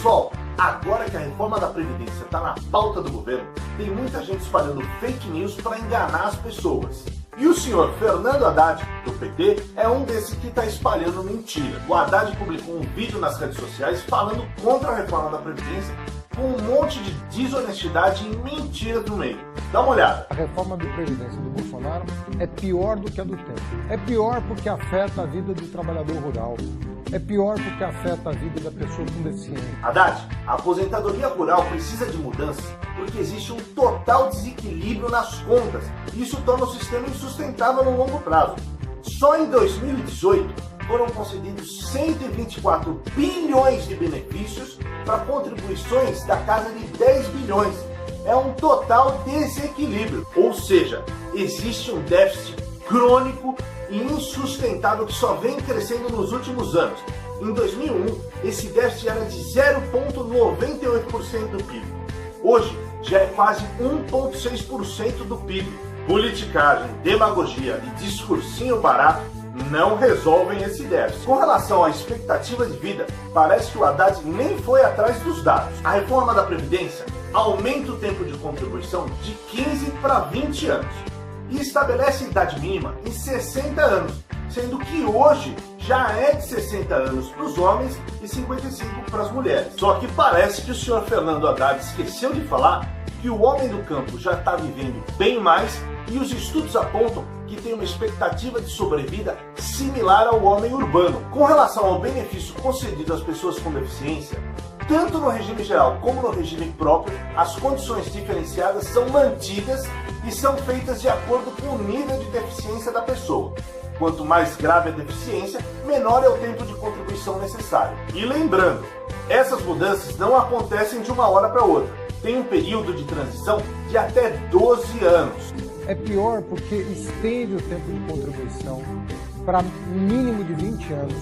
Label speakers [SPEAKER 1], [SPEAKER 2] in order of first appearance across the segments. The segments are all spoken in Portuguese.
[SPEAKER 1] Pessoal, agora que a reforma da Previdência está na pauta do governo, tem muita gente espalhando fake news para enganar as pessoas. E o senhor Fernando Haddad, do PT, é um desses que está espalhando mentira. O Haddad publicou um vídeo nas redes sociais falando contra a reforma da Previdência, com um monte de desonestidade e mentiras no meio. Dá uma olhada.
[SPEAKER 2] A reforma da Previdência do Bolsonaro é pior do que a do tempo. É pior porque afeta a vida do trabalhador rural. É pior porque afeta a vida da pessoa com deficiência.
[SPEAKER 1] Haddad, a aposentadoria rural precisa de mudanças porque existe um total desequilíbrio nas contas e isso torna o sistema insustentável no longo prazo. Só em 2018 foram concedidos 124 bilhões de benefícios para contribuições da casa de 10 bilhões. É um total desequilíbrio, ou seja, existe um déficit crônico e insustentável que só vem crescendo nos últimos anos. Em 2001, esse déficit era de 0,98% do PIB. Hoje, já é quase 1,6% do PIB. Politicagem, demagogia e discursinho barato não resolvem esse déficit. Com relação à expectativa de vida, parece que o Haddad nem foi atrás dos dados. A reforma da Previdência aumenta o tempo de contribuição de 15 para 20 anos e estabelece a idade mínima em 60 anos, sendo que hoje já é de 60 anos para os homens e 55 para as mulheres. Só que parece que o senhor Fernando Haddad esqueceu de falar que o homem do campo já está vivendo bem mais e os estudos apontam que tem uma expectativa de sobrevida similar ao homem urbano. Com relação ao benefício concedido às pessoas com deficiência, tanto no regime geral como no regime próprio, as condições diferenciadas são mantidas e são feitas de acordo com o nível de deficiência da pessoa. Quanto mais grave a deficiência, menor é o tempo de contribuição necessário. E lembrando, essas mudanças não acontecem de uma hora para outra. Tem um período de transição de até 12 anos.
[SPEAKER 2] É pior porque estende o tempo de contribuição para mínimo de 20 anos.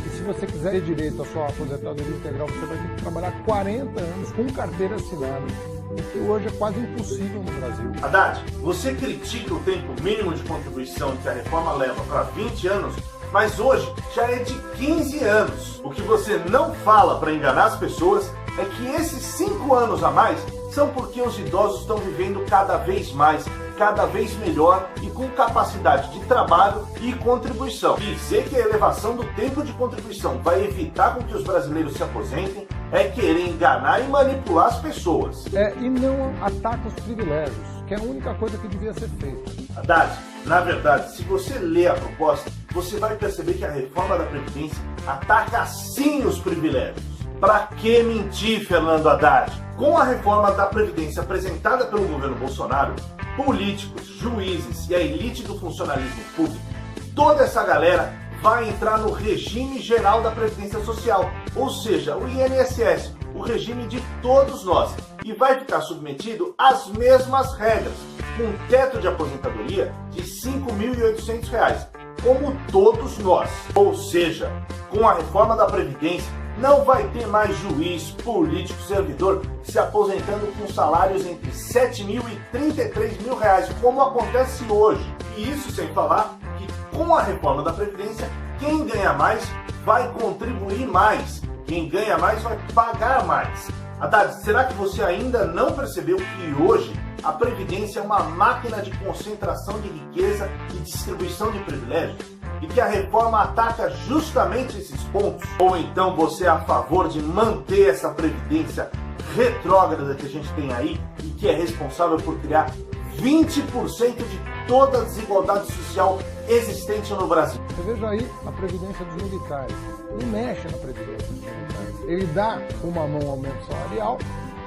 [SPEAKER 2] E se você quiser ter direito à sua aposentadoria integral, você vai ter que trabalhar 40 anos com carteira assinada, o que hoje é quase impossível no Brasil.
[SPEAKER 1] Haddad, você critica o tempo mínimo de contribuição que a reforma leva para 20 anos, mas hoje já é de 15 anos. O que você não fala para enganar as pessoas é que esses 5 anos a mais são porque os idosos estão vivendo cada vez mais, cada vez melhor e com capacidade de trabalho e contribuição. Dizer que a elevação do tempo de contribuição vai evitar com que os brasileiros se aposentem é querer enganar e manipular as pessoas.
[SPEAKER 2] E não ataca os privilégios, que é a única coisa que devia ser feita.
[SPEAKER 1] Haddad, na verdade, se você ler a proposta, você vai perceber que a reforma da Previdência ataca sim os privilégios. Pra que mentir, Fernando Haddad? Com a reforma da Previdência apresentada pelo governo Bolsonaro, políticos, juízes e a elite do funcionalismo público, toda essa galera vai entrar no regime geral da Previdência Social, ou seja, o INSS, o regime de todos nós, e vai ficar submetido às mesmas regras, com um teto de aposentadoria de R$ 5.800, como todos nós. Ou seja, com a reforma da Previdência, não vai ter mais juiz, político, servidor se aposentando com salários entre R$ 7.000 e R$ 33.000, como acontece hoje. E isso sem falar que com a reforma da Previdência, quem ganha mais vai contribuir mais, quem ganha mais vai pagar mais. Haddad, será que você ainda não percebeu que hoje a Previdência é uma máquina de concentração de riqueza e distribuição de privilégios? E que a reforma ataca justamente esses pontos? Ou então você é a favor de manter essa Previdência retrógrada que a gente tem aí e que é responsável por criar 20% de toda a desigualdade social existente no Brasil?
[SPEAKER 2] Você veja aí a Previdência dos militares. Ele mexe na Previdência dos militares. Ele dá com uma mão o aumento salarial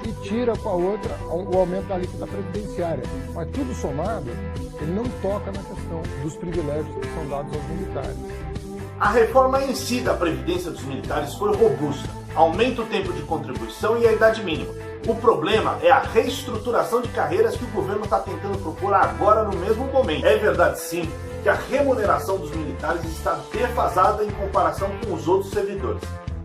[SPEAKER 2] e tira com a outra o aumento da alíquota previdenciária. Mas tudo somado, ele não toca na questão dos privilégios que são dados aos militares.
[SPEAKER 1] A reforma em si da Previdência dos militares foi robusta, aumenta o tempo de contribuição e a idade mínima. O problema é a reestruturação de carreiras que o governo está tentando propor agora no mesmo momento. É verdade sim que a remuneração dos militares está defasada em comparação com os outros servidores.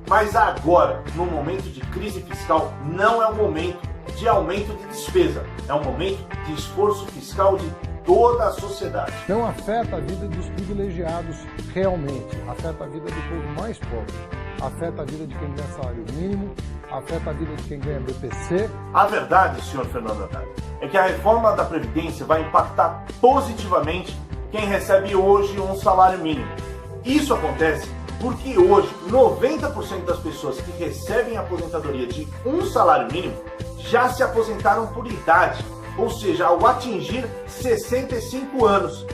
[SPEAKER 1] Mas agora, no momento de crise fiscal, não é um momento de aumento de despesa, é um momento de esforço fiscal de toda a sociedade.
[SPEAKER 2] Não afeta a vida dos privilegiados realmente, afeta a vida do povo mais pobre. afeta a vida de quem ganha salário mínimo, afeta a vida de quem ganha BPC.
[SPEAKER 1] A verdade, senhor Fernando Haddad, é que a reforma da Previdência vai impactar positivamente quem recebe hoje um salário mínimo. Isso acontece porque hoje 90% das pessoas que recebem aposentadoria de um salário mínimo já se aposentaram por idade, ou seja, ao atingir 65 anos.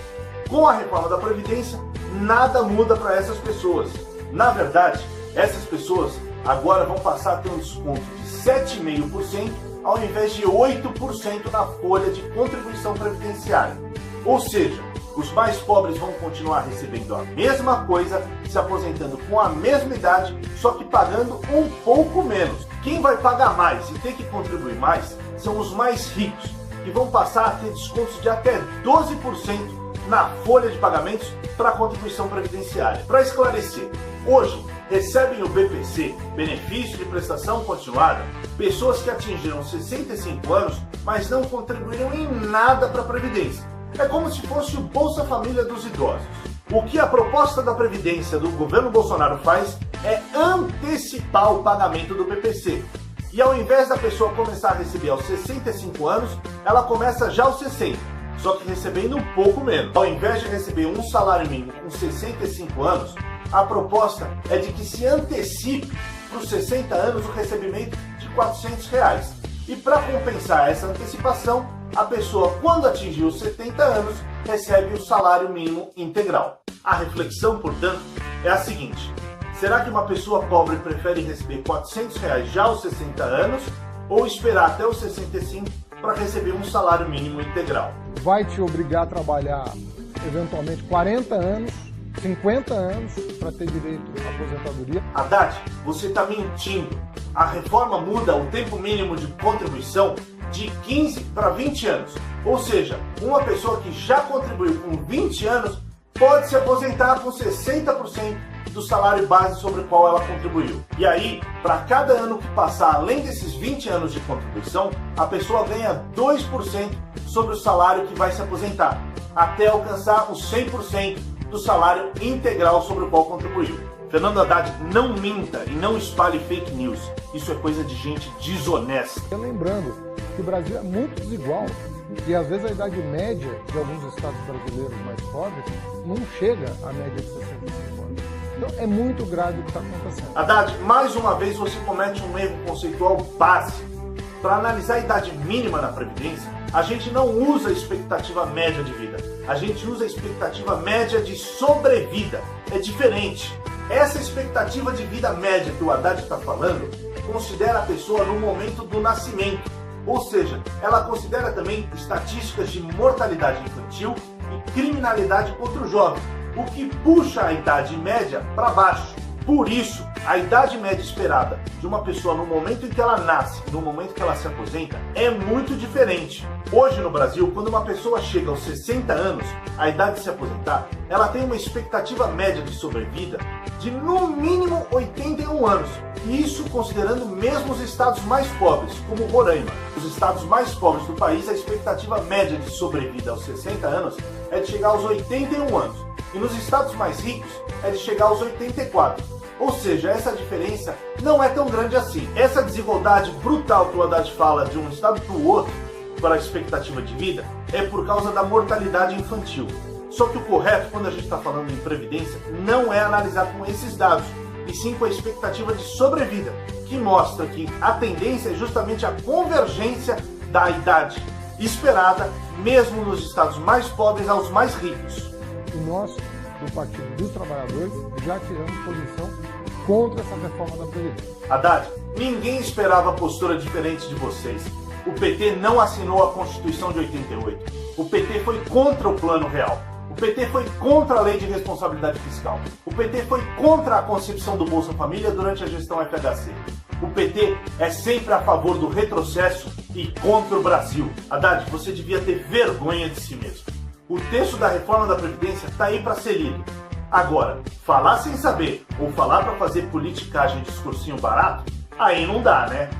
[SPEAKER 1] Com a reforma da Previdência, nada muda para essas pessoas. Na verdade, essas pessoas agora vão passar a ter um desconto de 7,5% ao invés de 8% na folha de contribuição previdenciária. Ou seja, os mais pobres vão continuar recebendo a mesma coisa, se aposentando com a mesma idade, só que pagando um pouco menos. Quem vai pagar mais e ter que contribuir mais são os mais ricos, que vão passar a ter descontos de até 12% na folha de pagamentos para a contribuição previdenciária. Para esclarecer, hoje recebem o BPC, benefício de prestação continuada, pessoas que atingiram 65 anos, mas não contribuíram em nada para a Previdência. É como se fosse o Bolsa Família dos idosos. O que a proposta da Previdência do governo Bolsonaro faz é antecipar o pagamento do BPC. E ao invés da pessoa começar a receber aos 65 anos, ela começa já aos 60, só que recebendo um pouco menos. Ao invés de receber um salário mínimo com 65 anos, a proposta é de que se antecipe para os 60 anos o recebimento de R$400. E para compensar essa antecipação, a pessoa, quando atingir os 70 anos, recebe o salário mínimo integral. A reflexão, portanto, é a seguinte: será que uma pessoa pobre prefere receber R$400 já aos 60 anos ou esperar até os 65 para receber um salário mínimo integral?
[SPEAKER 2] Vai te obrigar a trabalhar, eventualmente, 40 anos, 50 anos para ter direito à aposentadoria.
[SPEAKER 1] Haddad, você está mentindo. A reforma muda o tempo mínimo de contribuição de 15 para 20 anos. Ou seja, uma pessoa que já contribuiu com 20 anos pode se aposentar com 60% do salário base sobre o qual ela contribuiu. E aí, para cada ano que passar além desses 20 anos de contribuição, a pessoa ganha 2% sobre o salário que vai se aposentar, até alcançar os 100% do salário integral sobre o qual contribuiu. Fernando Haddad, não minta e não espalhe fake news. Isso é coisa de gente desonesta.
[SPEAKER 2] Lembrando que o Brasil é muito desigual e às vezes a idade média de alguns estados brasileiros mais pobres não chega à média de 65 anos. Então é muito grave o que está acontecendo.
[SPEAKER 1] Haddad, mais uma vez você comete um erro conceitual básico. Para analisar a idade mínima na Previdência, a gente não usa a expectativa média de vida. A gente usa a expectativa média de sobrevida. É diferente. Essa expectativa de vida média que o Haddad está falando considera a pessoa no momento do nascimento. Ou seja, ela considera também estatísticas de mortalidade infantil e criminalidade contra o jovem, o que puxa a idade média para baixo. Por isso, a idade média esperada de uma pessoa no momento em que ela nasce e no momento que ela se aposenta é muito diferente. Hoje no Brasil, quando uma pessoa chega aos 60 anos, a idade de se aposentar, ela tem uma expectativa média de sobrevida de no mínimo 81 anos. E isso considerando mesmo os estados mais pobres, como Roraima. Os estados mais pobres do país, a expectativa média de sobrevida aos 60 anos é de chegar aos 81 anos. E nos estados mais ricos é de chegar aos 84. Ou seja, essa diferença não é tão grande assim. Essa desigualdade brutal que o Haddad fala de um estado para o outro, para a expectativa de vida, é por causa da mortalidade infantil. Só que o correto, quando a gente está falando em previdência, não é analisar com esses dados, e sim com a expectativa de sobrevida, que mostra que a tendência é justamente a convergência da idade esperada, mesmo nos estados mais pobres aos mais ricos.
[SPEAKER 2] E nós, do Partido dos Trabalhadores, já tiramos posição contra essa reforma da Previdência.
[SPEAKER 1] Haddad, ninguém esperava postura diferente de vocês. O PT não assinou a Constituição de 88. O PT foi contra o Plano Real. O PT foi contra a Lei de Responsabilidade Fiscal. O PT foi contra a concepção do Bolsa Família durante a gestão FHC. O PT é sempre a favor do retrocesso e contra o Brasil. Haddad, você devia ter vergonha de si mesmo. O texto da reforma da Previdência está aí para ser lido. Agora, falar sem saber ou falar para fazer politicagem de discursinho barato, aí não dá, né?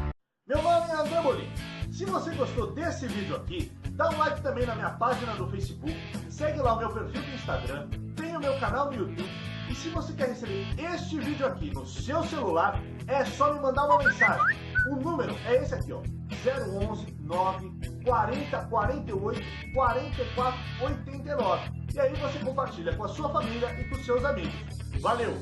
[SPEAKER 1] Meu nome é André Molina. Se você gostou desse vídeo aqui, dá um like também na minha página do Facebook, segue lá o meu perfil do Instagram, tem o meu canal no YouTube E se você quer receber este vídeo aqui no seu celular, é só me mandar uma mensagem. O número é esse aqui, ó, 011 9 40 48 44 89. E aí você compartilha com a sua família e com seus amigos. Valeu!